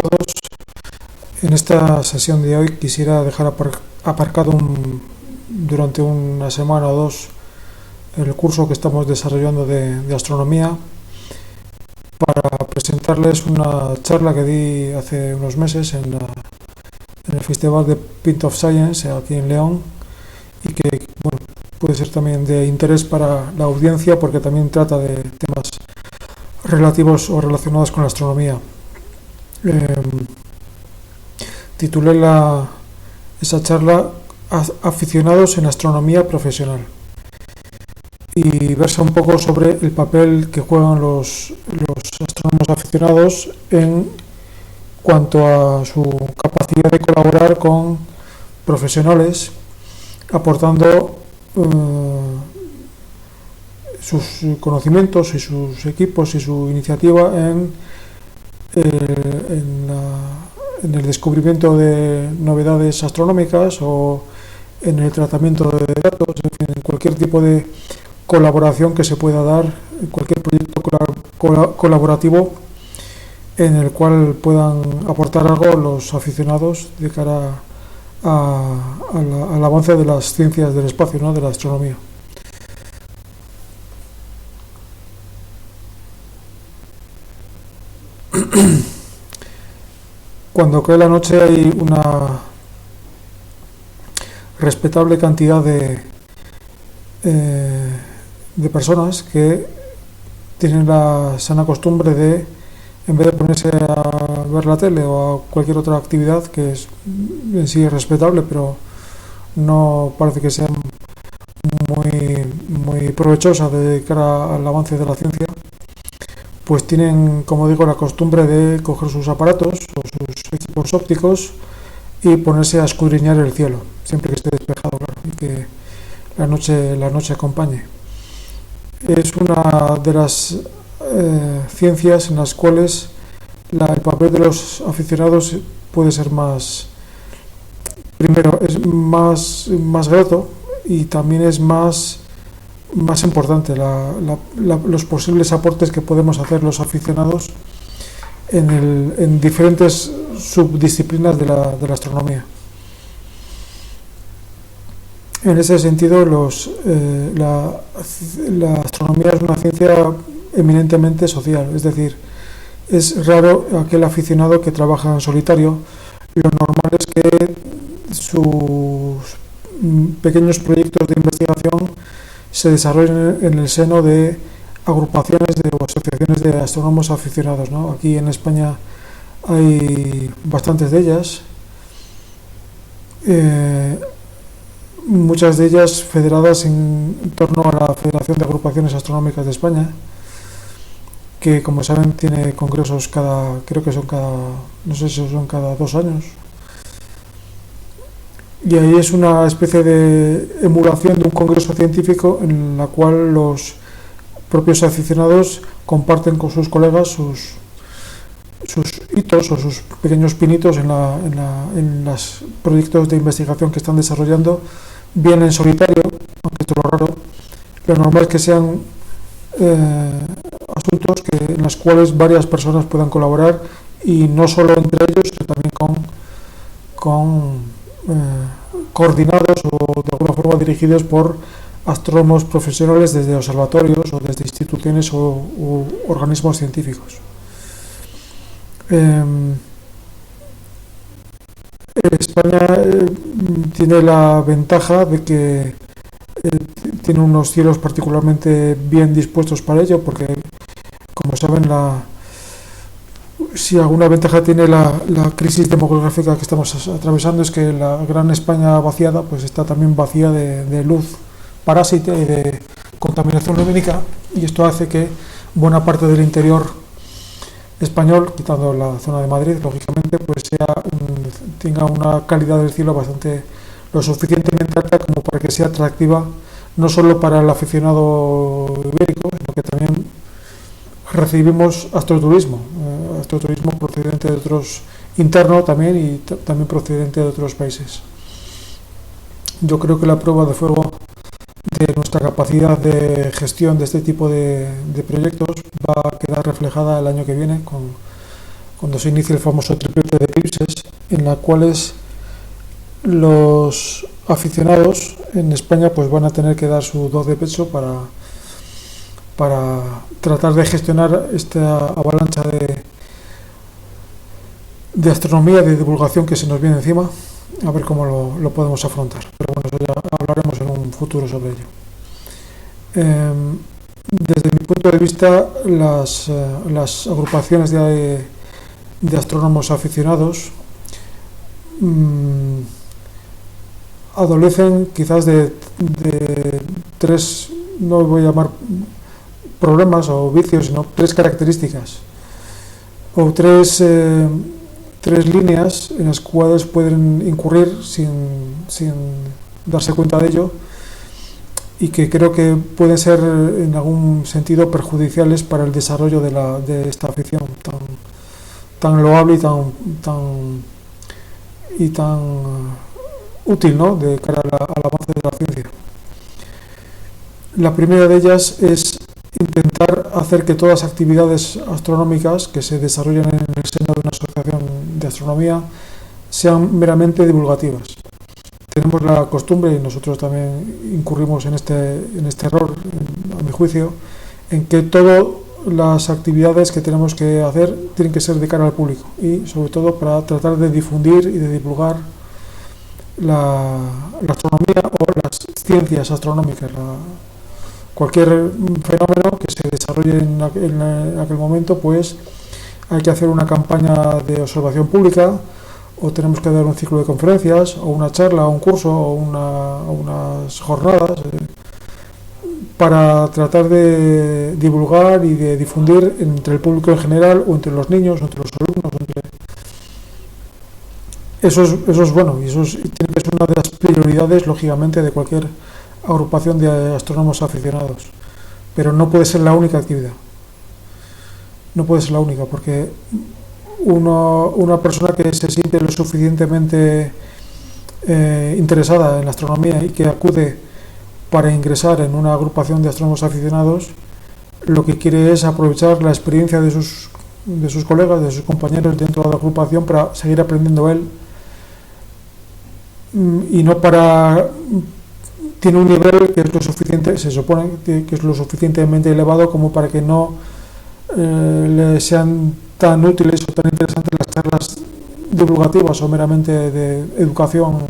todos. En esta sesión de hoy quisiera dejar aparcado durante una semana o dos el curso que estamos desarrollando de astronomía para presentarles una charla que di hace unos meses en el Festival de Pint of Science aquí en León, y que puede ser también de interés para la audiencia porque también trata de temas relativos o relacionados con la astronomía. Titulé esa charla Aficionados en astronomía profesional, y versa un poco sobre el papel que juegan los astrónomos aficionados en cuanto a su capacidad de colaborar con profesionales, aportando sus conocimientos y sus equipos y su iniciativa en el descubrimiento de novedades astronómicas o en el tratamiento de datos, en fin, en cualquier tipo de colaboración que se pueda dar, en cualquier proyecto colaborativo en el cual puedan aportar algo los aficionados de cara al avance de las ciencias del espacio, ¿no?, de la astronomía. Cuando cae la noche hay una respetable cantidad de personas que tienen la sana costumbre de, en vez de ponerse a ver la tele o a cualquier otra actividad que es en sí respetable, pero no parece que sea muy provechosa de cara al avance de la ciencia, pues tienen, como digo, la costumbre de coger sus aparatos o sus equipos ópticos y ponerse a escudriñar el cielo, siempre que esté despejado, claro, y que la noche acompañe. Es una de las ciencias en las cuales el papel de los aficionados puede ser primero es más grato, y también es más importante los posibles aportes que podemos hacer los aficionados en diferentes subdisciplinas de la astronomía. En ese sentido, la astronomía es una ciencia eminentemente social, es decir, es raro aquel aficionado que trabaja en solitario. Lo normal es que sus pequeños proyectos de investigación se desarrollen en el seno de agrupaciones o asociaciones de astrónomos aficionados, ¿no? Aquí en España hay bastantes de ellas, muchas de ellas federadas en torno a la Federación de Agrupaciones Astronómicas de España, que, como saben, tiene congresos no sé si son cada 2 años. Y ahí es una especie de emulación de un congreso científico en la cual los propios aficionados comparten con sus colegas sus hitos o sus pequeños pinitos en los proyectos de investigación que están desarrollando, bien en solitario, aunque esto es lo raro. Lo normal es que sean asuntos en los cuales varias personas puedan colaborar, y no solo entre ellos, sino también coordinados o de alguna forma dirigidos por astrónomos profesionales desde observatorios o desde instituciones u organismos científicos. España tiene la ventaja de que tiene unos cielos particularmente bien dispuestos para ello, porque, como saben, si alguna ventaja tiene la crisis demográfica que estamos atravesando, es que la gran España vaciada pues está también vacía de luz parásita y de contaminación lumínica, y esto hace que buena parte del interior español, quitando la zona de Madrid, lógicamente, pues tenga una calidad del cielo lo suficientemente alta como para que sea atractiva no solo para el aficionado ibérico, sino que también recibimos astroturismo procedente de otros, interno también, y también procedente de otros países. Yo creo que la prueba de fuego de nuestra capacidad de gestión de este tipo de proyectos va a quedar reflejada el año que viene con cuando se inicia el famoso triplete de eclipses, en la cuales los aficionados en España pues van a tener que dar su do de pecho para tratar de gestionar esta avalancha de astronomía, de divulgación que se nos viene encima, a ver cómo lo podemos afrontar. Pero bueno, eso ya hablaremos en un futuro sobre ello. Desde mi punto de vista, las agrupaciones de astrónomos aficionados adolecen quizás de tres, no voy a llamar problemas o vicios, sino tres características o tres líneas en las cuales pueden incurrir sin darse cuenta de ello, y que creo que pueden ser en algún sentido perjudiciales para el desarrollo de esta afición tan loable y tan útil, ¿no?, de cara al avance de la ciencia. La primera de ellas es intentar hacer que todas las actividades astronómicas que se desarrollan en el seno de una asociación de astronomía sean meramente divulgativas. Tenemos la costumbre, y nosotros también incurrimos en este error, a mi juicio, en que todas las actividades que tenemos que hacer tienen que ser de cara al público, y sobre todo para tratar de difundir y de divulgar la astronomía o las ciencias astronómicas. Cualquier fenómeno que se desarrolle en aquel momento, pues hay que hacer una campaña de observación pública, o tenemos que dar un ciclo de conferencias, o una charla, o un curso, o unas jornadas, para tratar de divulgar y de difundir entre el público en general, o entre los niños, o entre los alumnos. Eso es bueno, y eso tiene que ser una de las prioridades, lógicamente, de cualquier agrupación de astrónomos aficionados. Pero no puede ser la única actividad. No puede ser la única, porque una persona que se siente lo suficientemente interesada en la astronomía y que acude para ingresar en una agrupación de astrónomos aficionados, lo que quiere es aprovechar la experiencia de sus colegas, de sus compañeros dentro de la agrupación, para seguir aprendiendo él, y no tiene un nivel que es lo suficiente, se supone que es lo suficientemente elevado como para que no le sean tan útiles o tan interesantes las charlas divulgativas o meramente de educación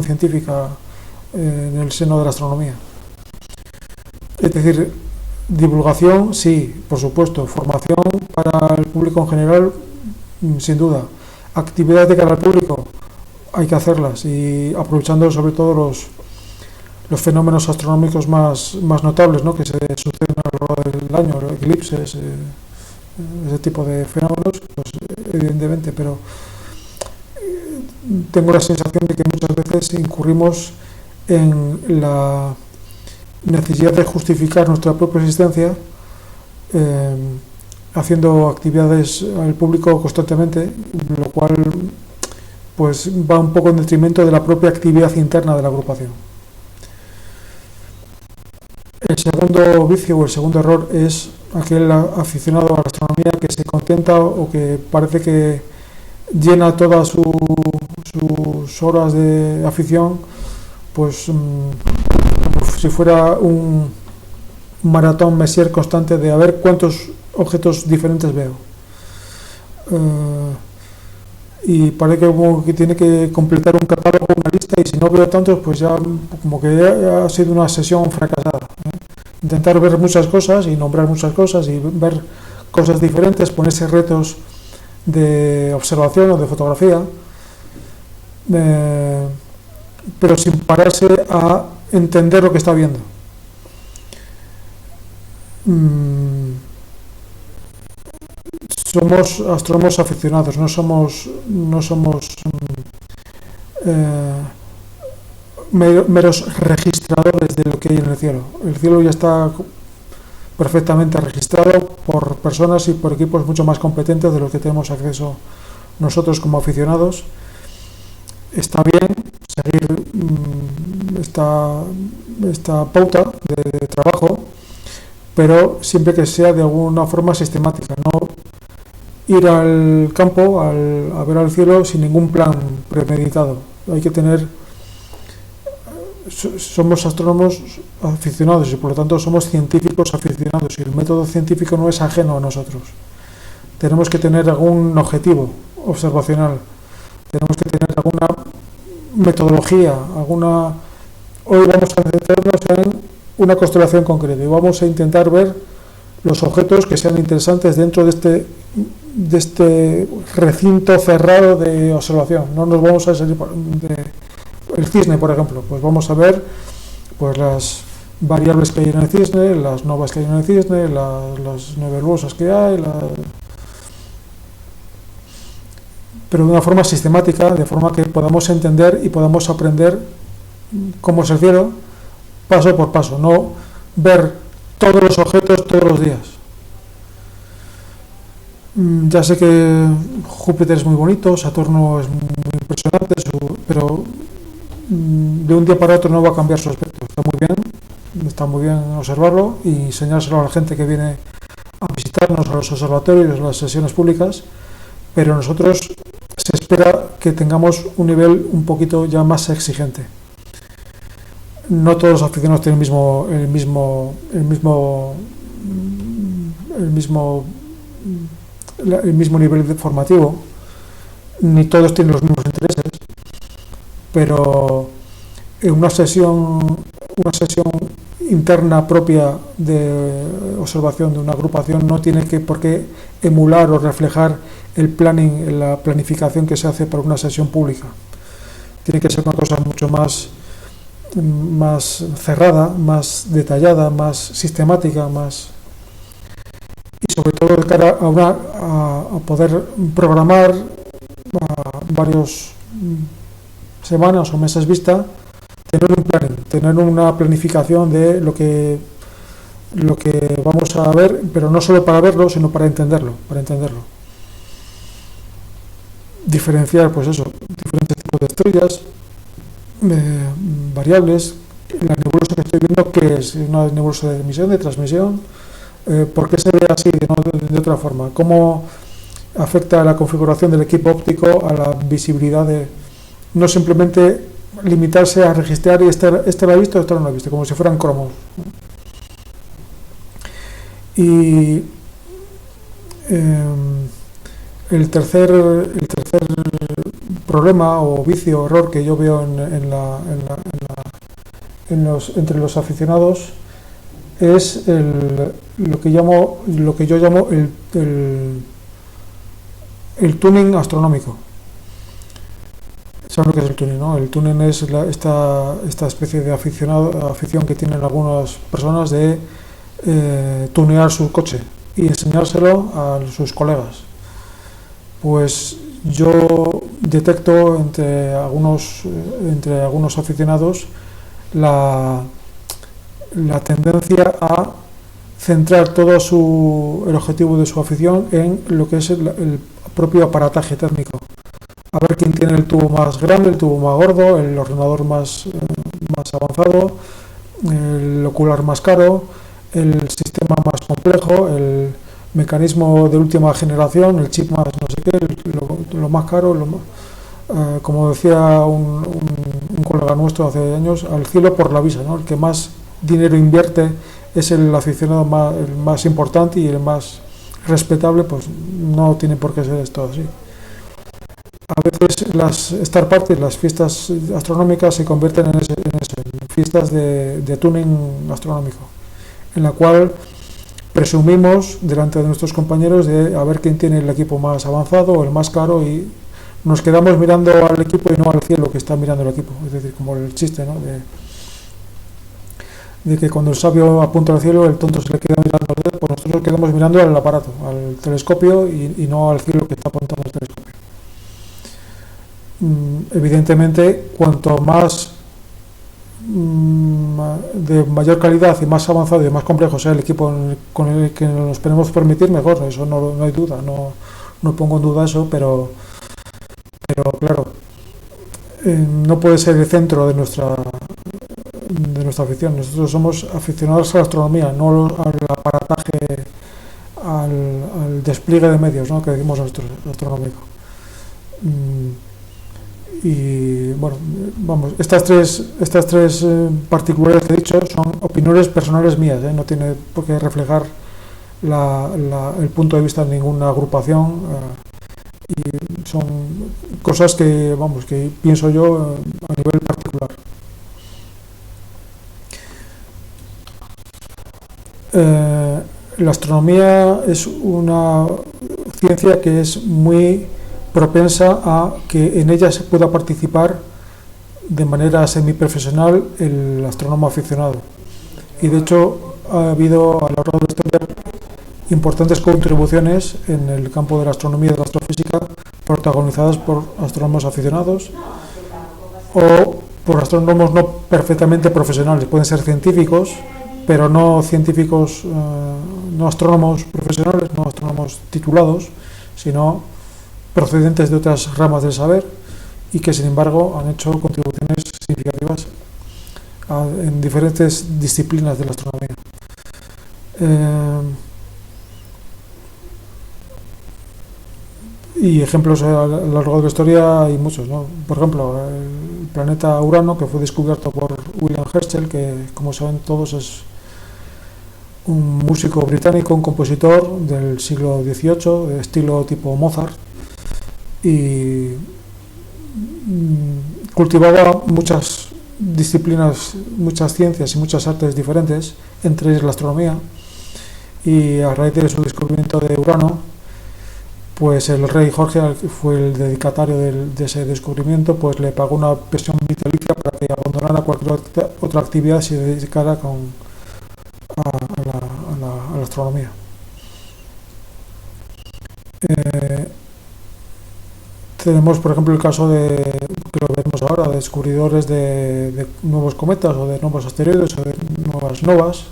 científica en el seno de la astronomía. Es decir, divulgación, sí, por supuesto; formación para el público en general, sin duda; actividades de cara al público, hay que hacerlas, y aprovechando sobre todo los fenómenos astronómicos más notables, ¿no?, que se suceden a lo largo del año, los eclipses, ese tipo de fenómenos, pues evidentemente. Pero tengo la sensación de que muchas veces incurrimos en la necesidad de justificar nuestra propia existencia, haciendo actividades al público constantemente, lo cual pues va un poco en detrimento de la propia actividad interna de la agrupación. El segundo vicio o el segundo error es aquel aficionado a la astronomía que se contenta, o que parece que llena todas sus horas de afición, pues como si fuera un maratón Messier constante de a ver cuántos objetos diferentes veo. Y parece como que tiene que completar un catálogo, una lista, y si no veo tantos, pues ya como que ya ha sido una sesión fracasada. Intentar ver muchas cosas y nombrar muchas cosas y ver cosas diferentes, ponerse retos de observación o de fotografía, pero sin pararse a entender lo que está viendo. Somos astrónomos aficionados, no somos meros registradores de lo que hay en el cielo. El cielo ya está perfectamente registrado por personas y por equipos mucho más competentes de los que tenemos acceso nosotros como aficionados. Está bien seguir esta pauta de trabajo, pero siempre que sea de alguna forma sistemática, no ir al campo a ver al cielo sin ningún plan premeditado. Hay que tener, somos astrónomos aficionados y por lo tanto somos científicos aficionados y el método científico no es ajeno a nosotros. Tenemos que tener algún objetivo observacional, tenemos que tener alguna metodología, hoy vamos a centrarnos en una constelación concreta y vamos a intentar ver los objetos que sean interesantes dentro de este recinto cerrado de observación. No nos vamos a salir el cisne, por ejemplo, pues vamos a ver pues las variables que hay en el cisne, las novas que hay en el cisne, las nebulosas que hay, pero de una forma sistemática, de forma que podamos entender y podamos aprender cómo es el cielo paso por paso, no ver todos los objetos todos los días. Ya sé que Júpiter es muy bonito, Saturno es muy impresionante, pero de un día para otro no va a cambiar su aspecto. Está muy bien observarlo y enseñárselo a la gente que viene a visitarnos, a los observatorios, a las sesiones públicas, pero nosotros se espera que tengamos un nivel un poquito ya más exigente. No todos los aficionados tienen el mismo nivel formativo, ni todos tienen los mismos intereses, pero en una sesión interna propia de observación de una agrupación no tiene por qué emular o reflejar el planning, la planificación que se hace para una sesión pública. Tiene que ser una cosa mucho más cerrada, más detallada, más sistemática, y sobre todo de cara a poder programar a varios semanas o meses vista, tener un planning, tener una planificación de lo que vamos a ver, pero no solo para verlo, sino para entenderlo. Diferenciar, pues eso, diferentes tipos de estrellas, variables, la nebulosa que estoy viendo, que es una nebulosa de emisión, de transmisión, por qué se ve así, no de otra forma, cómo afecta la configuración del equipo óptico a la visibilidad no simplemente limitarse a registrar y este lo ha visto, este no lo ha visto, como si fueran cromos. Y el tercer problema o vicio, error que yo veo entre los aficionados es lo que yo llamo el tuning astronómico. ¿Saben lo que es el tuning, no? El tuning es esta especie de afición que tienen algunas personas de tunear su coche y enseñárselo a sus colegas. Pues yo detecto entre algunos aficionados la tendencia a centrar todo el objetivo de su afición en lo que es el propio aparataje técnico. A ver quién tiene el tubo más grande, el tubo más gordo, el ordenador más avanzado, el ocular más caro, el sistema más complejo, el mecanismo de última generación, el chip más no sé qué, lo más caro, como decía un colega nuestro hace años, al cielo por la visa, ¿no? El que más dinero invierte es el aficionado el más importante y el más respetable, pues no tiene por qué ser esto así. A veces las Star Parties, las fiestas astronómicas, se convierten en fiestas de tuning astronómico, en la cual presumimos delante de nuestros compañeros de a ver quién tiene el equipo más avanzado o el más caro, y nos quedamos mirando al equipo y no al cielo que está mirando el equipo. Es decir, como el chiste, ¿no? De que cuando el sabio apunta al cielo, el tonto se le queda mirando al dedo, pues nosotros quedamos mirando al aparato, al telescopio, y no al cielo que está apuntando el telescopio. Evidentemente, cuanto más de mayor calidad y más avanzado y más complejo sea el equipo con el que nos podemos permitir, mejor. Eso no hay duda, no pongo en duda eso, pero claro, no puede ser el centro de nuestra afición. Nosotros somos aficionados a la astronomía, no al aparataje, al despliegue de medios, ¿no?, que decimos nosotros, astronómico. Y bueno, vamos, estas tres particulares que he dicho son opiniones personales mías, no tiene por qué reflejar el punto de vista de ninguna agrupación, y son cosas que, vamos, que pienso yo a nivel particular. La astronomía es una ciencia que es muy propensa a que en ella se pueda participar de manera semiprofesional el astrónomo aficionado. Y de hecho ha habido a lo largo de la historia importantes contribuciones en el campo de la astronomía y de la astrofísica protagonizadas por astrónomos aficionados o por astrónomos no perfectamente profesionales. Pueden ser científicos, pero no científicos, no astrónomos profesionales, no astrónomos titulados, sino procedentes de otras ramas del saber y que sin embargo han hecho contribuciones significativas en diferentes disciplinas de la astronomía. Y ejemplos a lo largo de la historia hay muchos, ¿no? Por ejemplo, el planeta Urano, que fue descubierto por William Herschel, que como saben todos es un músico británico, un compositor del siglo XVIII, de estilo tipo Mozart, y cultivaba muchas disciplinas, muchas ciencias y muchas artes diferentes, entre ellas la astronomía, y a raíz de su descubrimiento de Urano, pues el rey Jorge, que fue el dedicatario de ese descubrimiento, pues le pagó una pensión vitalicia para que abandonara cualquier otra actividad y se dedicara a la astronomía. Tenemos, por ejemplo, el caso que lo vemos ahora, de descubridores de nuevos cometas o de nuevos asteroides o de nuevas novas,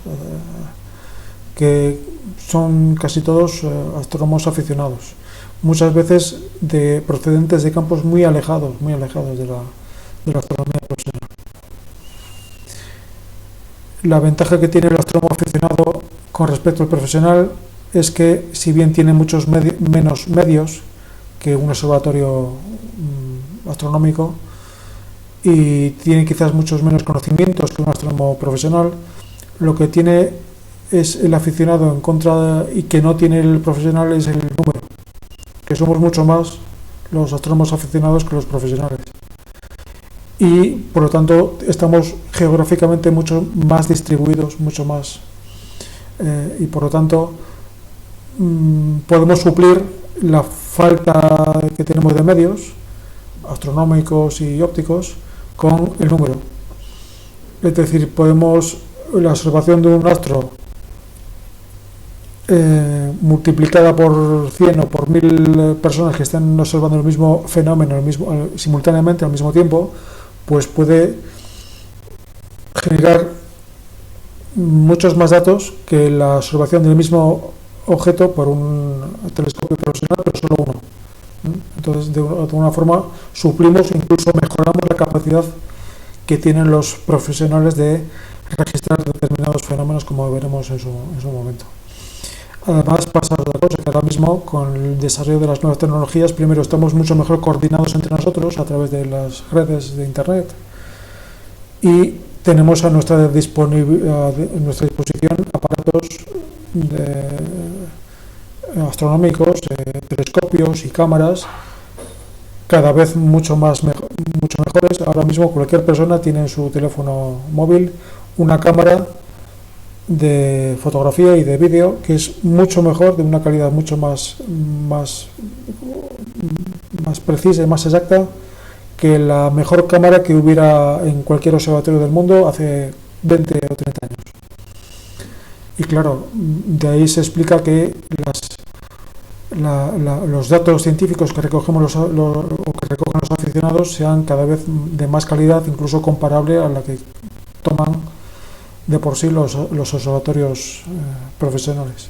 que son casi todos astrónomos aficionados, muchas veces procedentes de campos muy alejados de la astronomía profesional. La ventaja que tiene el astrónomo aficionado con respecto al profesional es que, si bien tiene muchos menos medios que un observatorio astronómico y tiene quizás muchos menos conocimientos que un astrónomo profesional, lo que tiene es el aficionado en contra y que no tiene el profesional es el número, que somos mucho más los astrónomos aficionados que los profesionales, y por lo tanto estamos geográficamente mucho más distribuidos, mucho más, y por lo tanto podemos suplir la falta que tenemos de medios astronómicos y ópticos con el número. Es decir, la observación de un astro multiplicada por 100 o por 1000 personas que estén observando el mismo fenómeno simultáneamente al mismo tiempo, pues puede generar muchos más datos que la observación del mismo objeto por un telescopio profesional, pero solo uno. Entonces, de alguna forma, suplimos e incluso mejoramos la capacidad que tienen los profesionales de registrar determinados fenómenos, como veremos en su momento. Además, pasa otra cosa, que ahora mismo, con el desarrollo de las nuevas tecnologías, primero estamos mucho mejor coordinados entre nosotros a través de las redes de Internet, y tenemos a nuestra disposición aparatos astronómicos, telescopios y cámaras cada vez mucho mejores. Ahora mismo cualquier persona tiene en su teléfono móvil una cámara de fotografía y de vídeo que es mucho mejor, de una calidad mucho más precisa y más exacta que la mejor cámara que hubiera en cualquier observatorio del mundo hace 20 o 30 años. Y claro, de ahí se explica que los datos científicos que recogemos que recogen los aficionados sean cada vez de más calidad, incluso comparable a la que toman de por sí los observatorios profesionales.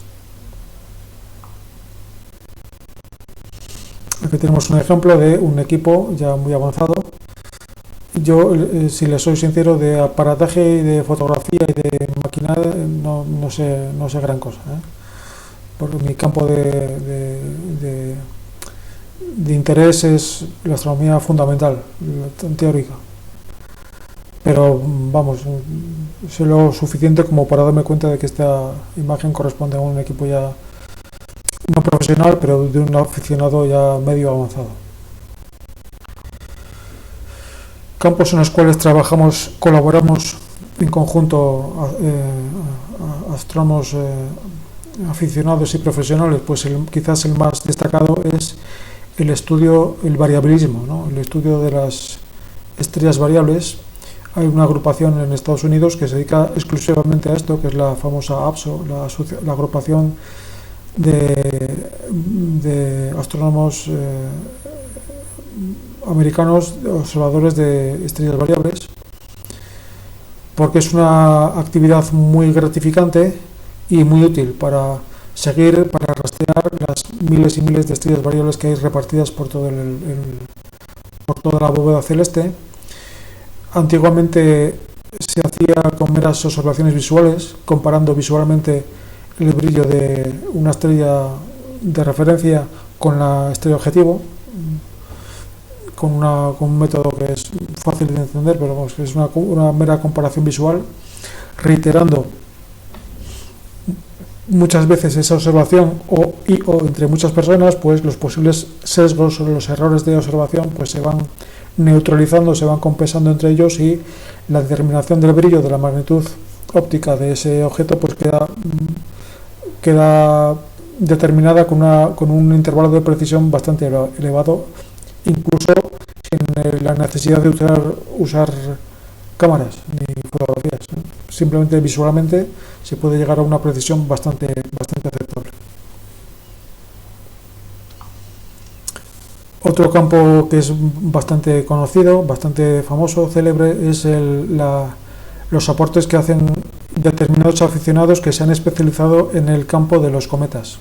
Aquí tenemos un ejemplo de un equipo ya muy avanzado. Yo, si les soy sincero, de aparataje y de fotografía y de maquinaria no sé gran cosa, porque mi campo de interés es la astronomía fundamental, teórica. Pero vamos, sé lo suficiente como para darme cuenta de que esta imagen corresponde a un equipo ya no profesional, pero de un aficionado ya medio avanzado. Campos en los cuales colaboramos en conjunto astrónomos aficionados y profesionales, pues quizás el más destacado es el variabilismo, ¿no? El estudio de las estrellas variables. Hay una agrupación en Estados Unidos que se dedica exclusivamente a esto, que es la famosa APSO, la agrupación de astrónomos americanos, observadores de estrellas variables, porque es una actividad muy gratificante y muy útil para rastrear las miles y miles de estrellas variables que hay repartidas por toda la bóveda celeste. Antiguamente se hacía con meras observaciones visuales, comparando visualmente el brillo de una estrella de referencia con la estrella objetivo, con un método que es fácil de entender, pero vamos, que es una mera comparación visual, reiterando muchas veces esa observación o entre muchas personas, pues los posibles sesgos o los errores de observación pues se van neutralizando, se van compensando entre ellos, y la determinación del brillo, de la magnitud óptica de ese objeto, pues queda determinada con un intervalo de precisión bastante elevado, incluso sin la necesidad de usar cámaras ni fotografías, ¿eh? Simplemente visualmente se puede llegar a una precisión bastante aceptable. Otro campo que es bastante conocido, bastante famoso, célebre, es los aportes que hacen determinados aficionados que se han especializado en el campo de los cometas.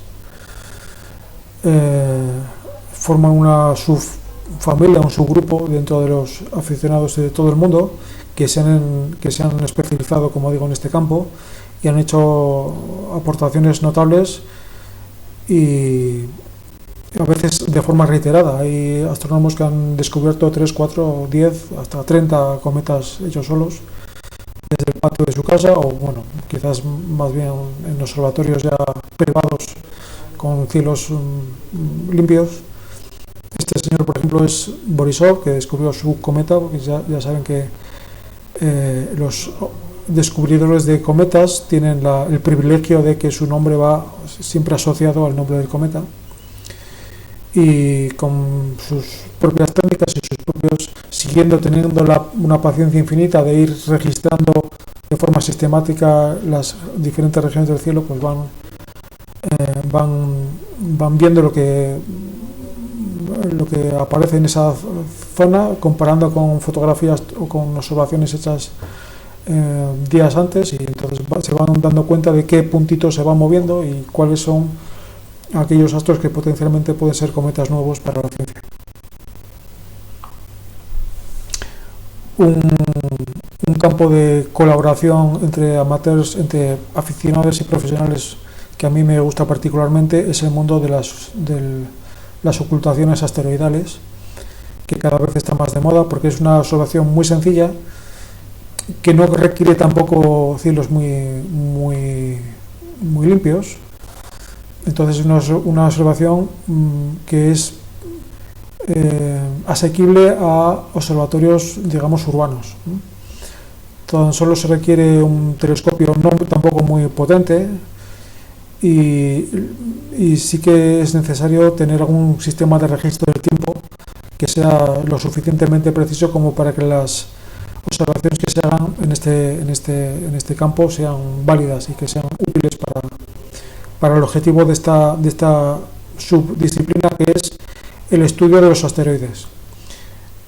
Forman una subfamilia, un subgrupo dentro de los aficionados de todo el mundo que se han especializado, como digo, en este campo, y han hecho aportaciones notables y a veces de forma reiterada. Hay astrónomos que han descubierto 3, 4, 10, hasta 30 cometas ellos solos desde el patio de su casa, o bueno, quizás más bien en observatorios ya privados con cielos limpios. Este señor, por ejemplo, es Borisov, que descubrió su cometa, porque ya saben que los descubridores de cometas tienen el privilegio de que su nombre va siempre asociado al nombre del cometa, y con sus propias técnicas y sus propios, teniendo una paciencia infinita de ir registrando de forma sistemática las diferentes regiones del cielo, pues van viendo lo que aparece en esa zona, comparando con fotografías o con observaciones hechas días antes, y entonces se van dando cuenta de qué puntitos se van moviendo y cuáles son aquellos astros que potencialmente pueden ser cometas nuevos para la ciencia. Un campo de colaboración entre amateurs, entre aficionados y profesionales, que a mí me gusta particularmente, es el mundo de las ocultaciones asteroidales, que cada vez está más de moda porque es una observación muy sencilla, que no requiere tampoco cielos muy limpios. Entonces es una observación que es asequible a observatorios, digamos, urbanos. Tan solo se requiere un telescopio no tampoco muy potente, y sí que es necesario tener algún sistema de registro del tiempo que sea lo suficientemente preciso como para que las observaciones que se hagan en este campo sean válidas y que sean útiles para el objetivo de esta subdisciplina, que es el estudio de los asteroides.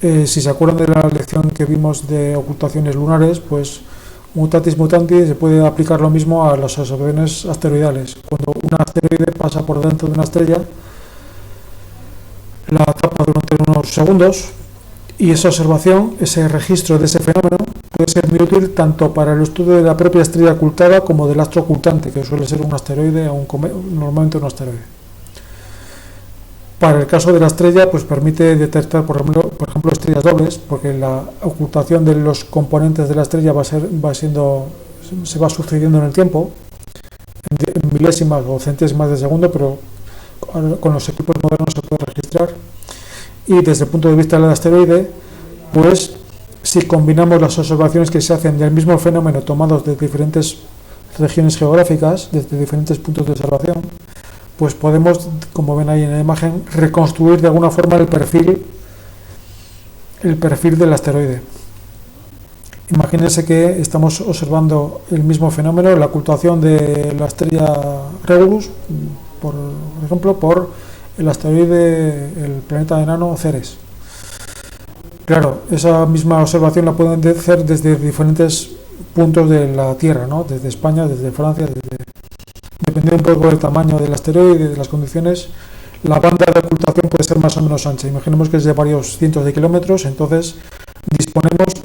Si se acuerdan de la lección que vimos de ocultaciones lunares, pues mutatis mutandis se puede aplicar lo mismo a las observaciones asteroidales. Cuando un asteroide pasa por dentro de una estrella, la atrapa durante unos segundos Y esa observación, ese registro de ese fenómeno, puede ser muy útil tanto para el estudio de la propia estrella ocultada como del astro ocultante, que suele ser un asteroide o normalmente un asteroide. Para el caso de la estrella, pues permite detectar, por ejemplo, estrellas dobles, porque la ocultación de los componentes de la estrella se va sucediendo en el tiempo, en milésimas o centésimas de segundo, pero con los equipos modernos se puede registrar. Y desde el punto de vista del asteroide, pues si combinamos las observaciones que se hacen del mismo fenómeno tomados de diferentes regiones geográficas, desde diferentes puntos de observación, pues podemos, como ven ahí en la imagen, reconstruir de alguna forma el perfil del asteroide. Imagínense que estamos observando el mismo fenómeno, la ocultación de la estrella Regulus, por ejemplo, por el asteroide, el planeta enano Ceres. Claro, esa misma observación la pueden hacer desde diferentes puntos de la Tierra, ¿no? Desde España, desde Francia, dependiendo un poco del tamaño del asteroide, de las condiciones, la banda de ocultación puede ser más o menos ancha. Imaginemos que es de varios cientos de kilómetros, entonces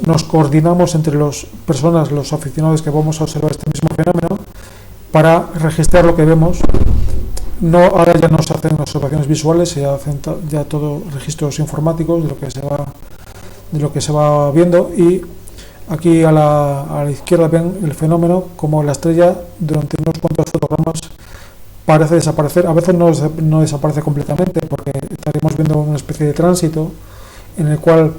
nos coordinamos entre las personas, los aficionados que vamos a observar este mismo fenómeno, para registrar lo que vemos. Ahora ya no se hacen observaciones visuales, se hacen ya todo registros informáticos de lo que se va viendo, y aquí a la izquierda ven el fenómeno, como la estrella durante unos cuantos fotogramas parece desaparecer. A veces no desaparece completamente, porque estaremos viendo una especie de tránsito en el cual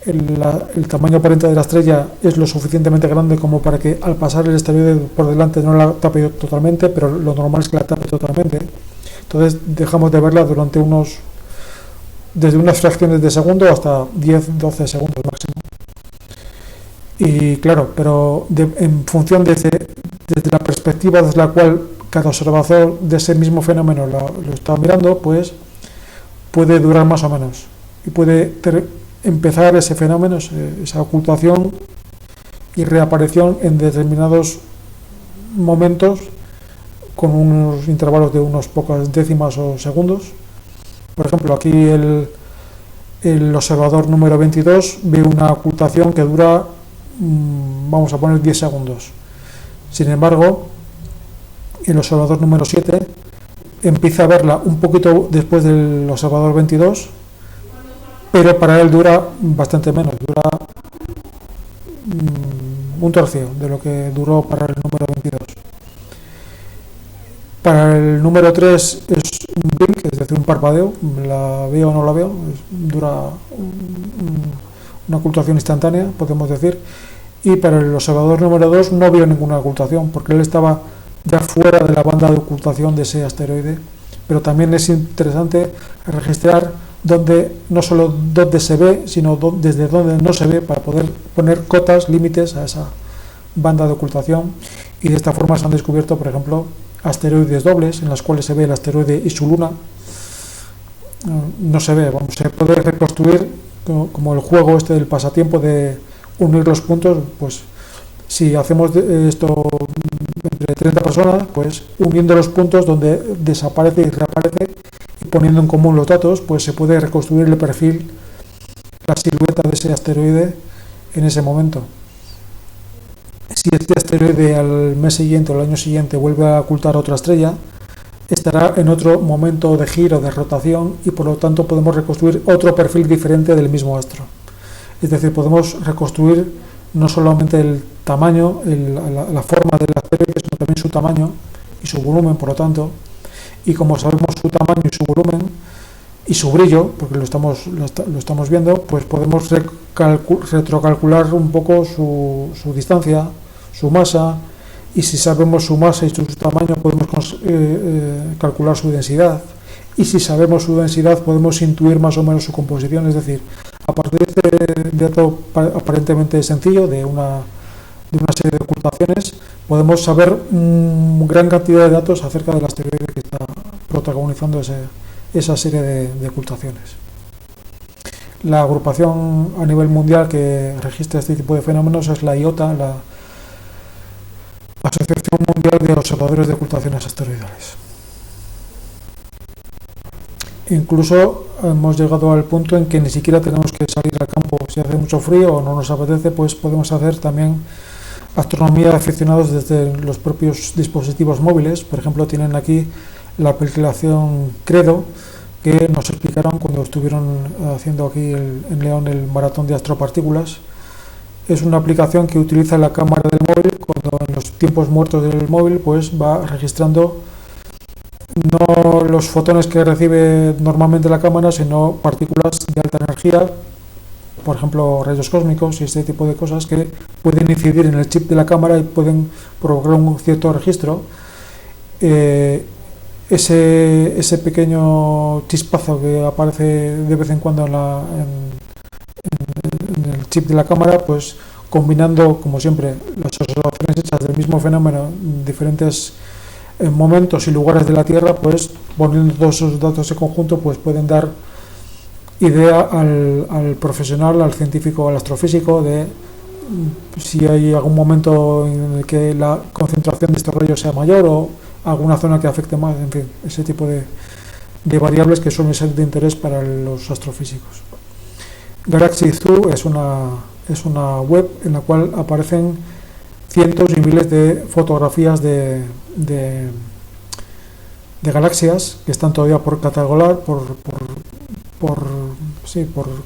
el tamaño aparente de la estrella es lo suficientemente grande como para que al pasar el asteroide por delante no la tape totalmente, pero lo normal es que la tape totalmente. Entonces dejamos de verla desde unas fracciones de segundo hasta 10-12 segundos máximo. Y claro, pero en función desde la perspectiva desde la cual cada observador de ese mismo fenómeno lo está mirando, pues puede durar más o menos, y puede empezar ese fenómeno, esa ocultación y reaparición en determinados momentos con unos intervalos de unos pocas décimas o segundos. Por ejemplo, aquí el observador número 22 ve una ocultación que dura, vamos a poner 10 segundos. Sin embargo, el observador número 7 empieza a verla un poquito después del observador 22, pero para él dura bastante menos, dura un tercio de lo que duró para el número 22. Para el número 3 es un blink, es decir, un parpadeo, la veo o no la veo, dura una ocultación instantánea, podemos decir. Y para el observador número 2 no vio ninguna ocultación, porque él estaba ya fuera de la banda de ocultación de ese asteroide. Pero también es interesante registrar no solo dónde se ve, sino desde dónde no se ve, para poder poner cotas, límites a esa banda de ocultación. Y de esta forma se han descubierto, por ejemplo, asteroides dobles, en las cuales se ve el asteroide y su luna. No se ve, se puede reconstruir como el juego del pasatiempo de unir los puntos. Pues si hacemos esto entre 30 personas, pues uniendo los puntos donde desaparece y reaparece y poniendo en común los datos, pues se puede reconstruir el perfil, la silueta de ese asteroide en ese momento. Si este asteroide al mes siguiente o al año siguiente vuelve a ocultar otra estrella, estará en otro momento de giro, de rotación, y por lo tanto podemos reconstruir otro perfil diferente del mismo astro. Es decir, podemos reconstruir no solamente el tamaño, la forma del asteroide, sino también su tamaño y su volumen, por lo tanto. Y como sabemos su tamaño y su volumen y su brillo, porque lo estamos viendo, pues podemos retrocalcular un poco su distancia, su masa, y si sabemos su masa y su tamaño podemos calcular su densidad, y si sabemos su densidad podemos intuir más o menos su composición. Es decir, a partir de este dato aparentemente sencillo de una serie de ocultaciones, podemos saber gran cantidad de datos acerca del asteroide que está protagonizando esa serie de ocultaciones. La agrupación a nivel mundial que registra este tipo de fenómenos es la IOTA, la Asociación Mundial de Observadores de Ocultaciones Asteroidales. Incluso hemos llegado al punto en que ni siquiera tenemos que salir al campo. Si hace mucho frío o no nos apetece, pues podemos hacer también astronomía de aficionados desde los propios dispositivos móviles. Por ejemplo, tienen aquí la aplicación Credo, que nos explicaron cuando estuvieron haciendo aquí en León el maratón de astropartículas. Es una aplicación que utiliza la cámara del móvil. Cuando en los tiempos muertos del móvil pues va registrando no los fotones que recibe normalmente la cámara, sino partículas de alta energía, por ejemplo rayos cósmicos y este tipo de cosas que pueden incidir en el chip de la cámara y pueden provocar un cierto registro. Ese pequeño chispazo que aparece de vez en cuando en el chip de la cámara, pues combinando, como siempre, las observaciones hechas del mismo fenómeno en diferentes momentos y lugares de la Tierra, pues poniendo todos esos datos en conjunto, pues pueden dar idea al profesional, al científico, al astrofísico, de si hay algún momento en el que la concentración de estos rayos sea mayor o alguna zona que afecte más, en fin, ese tipo de variables que suelen ser de interés para los astrofísicos. Galaxy Zoo es una web en la cual aparecen cientos y miles de fotografías de galaxias que están todavía por catalogar, por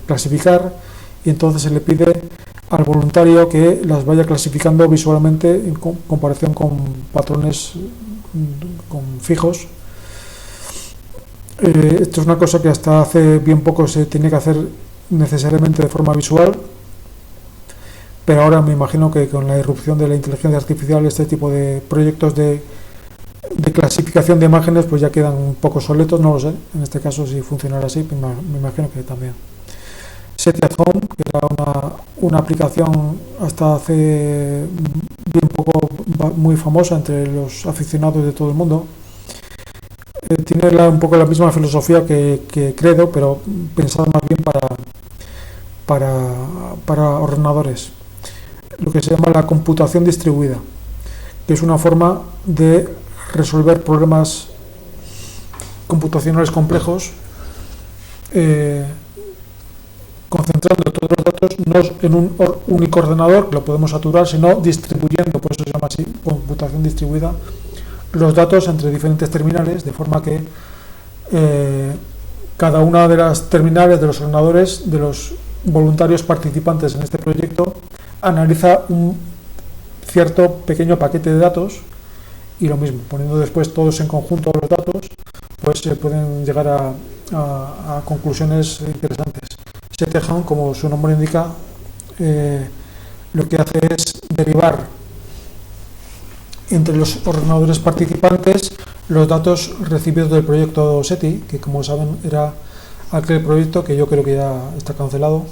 clasificar, y entonces se le pide al voluntario que las vaya clasificando visualmente en comparación con patrones con fijos. Esto es una cosa que hasta hace bien poco se tenía que hacer necesariamente de forma visual, pero ahora me imagino que con la irrupción de la inteligencia artificial este tipo de proyectos de clasificación de imágenes pues ya quedan un poco obsoletos, no lo sé, en este caso si funcionara así, me imagino que también. SETI at Home, que era una aplicación hasta hace bien poco muy famosa entre los aficionados de todo el mundo. Tiene un poco la misma filosofía que Credo, pero pensada más bien para ordenadores. Lo que se llama la computación distribuida, que es una forma de resolver problemas computacionales complejos concentrando todos los datos no en un único ordenador, que lo podemos saturar, sino distribuyendo, por eso se llama así, computación distribuida, los datos entre diferentes terminales, de forma que cada una de las terminales de los ordenadores de los voluntarios participantes en este proyecto analiza un cierto pequeño paquete de datos, y lo mismo, poniendo después todos en conjunto los datos, pues se pueden llegar a conclusiones interesantes. SETI at Home, como su nombre indica, lo que hace es derivar entre los ordenadores participantes los datos recibidos del proyecto SETI, que como saben era aquel proyecto que yo creo que ya está cancelado,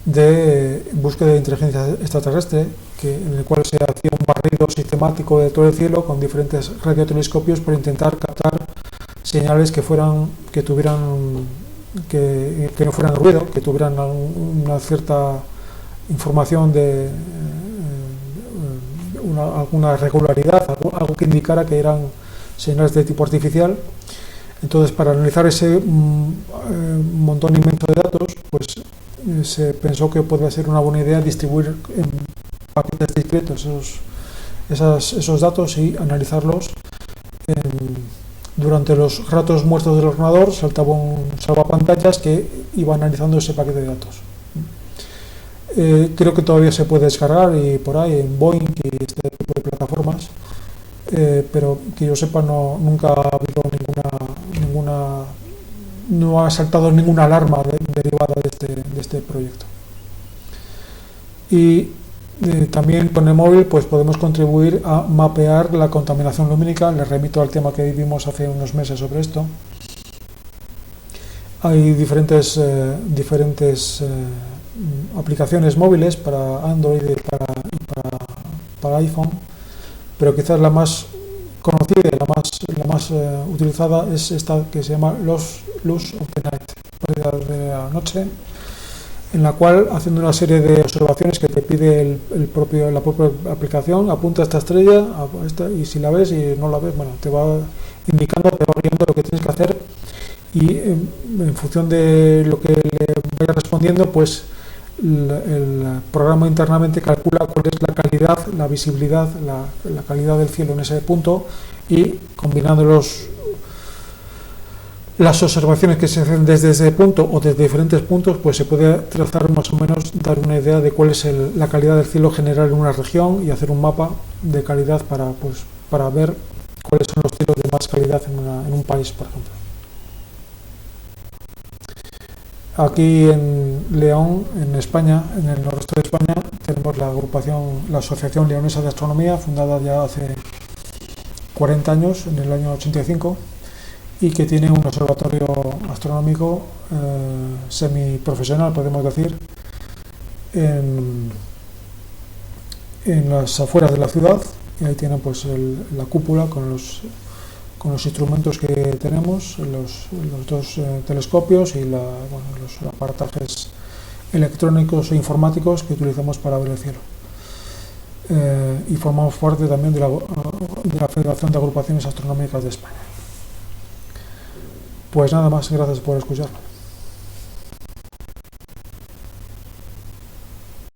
de búsqueda de inteligencia extraterrestre, en el cual se hacía un barrido sistemático de todo el cielo con diferentes radiotelescopios para intentar captar señales que no fueran ruido, que tuvieran una cierta información de alguna regularidad, algo que indicara que eran señales de tipo artificial. Entonces, para analizar ese montón inmenso de datos, pues se pensó que podría ser una buena idea distribuir en paquetes discretos esos datos y analizarlos durante los ratos muertos del ordenador. Saltaba un salvapantallas que iba analizando ese paquete de datos. Creo que todavía se puede descargar y por ahí en Boeing y este tipo de plataformas, pero que yo sepa nunca ha habido no ha saltado ninguna alarma derivada de este proyecto. Y también con el móvil pues podemos contribuir a mapear la contaminación lumínica. Les remito al tema que vimos hace unos meses sobre esto. Hay diferentes aplicaciones móviles para Android y para iPhone, pero quizás la más conocida y la más utilizada es esta que se llama Luce of the Night, oscuridad de la noche, en la cual, haciendo una serie de observaciones que te pide la propia aplicación, apunta a esta estrella, y si la ves y no la ves, bueno, te va indicando, te va guiando lo que tienes que hacer, y en función de lo que le vaya respondiendo, pues el programa internamente calcula cuál es la calidad, la visibilidad, la calidad del cielo en ese punto, y combinando las observaciones que se hacen desde ese punto o desde diferentes puntos, pues se puede trazar más o menos, dar una idea de cuál es la calidad del cielo general en una región y hacer un mapa de calidad para ver cuáles son los cielos de más calidad en un país, por ejemplo. Aquí en León, en España, en el noroeste de España, tenemos la Asociación Leonesa de Astronomía, fundada ya hace 40 años, en el año 85, y que tiene un observatorio astronómico semiprofesional, podemos decir, en las afueras de la ciudad, y ahí tienen pues la cúpula con los instrumentos que tenemos, los dos telescopios y los aparatajes electrónicos e informáticos que utilizamos para ver el cielo. Y formamos parte también de la Federación de Agrupaciones Astronómicas de España. Pues nada más, gracias por escucharme.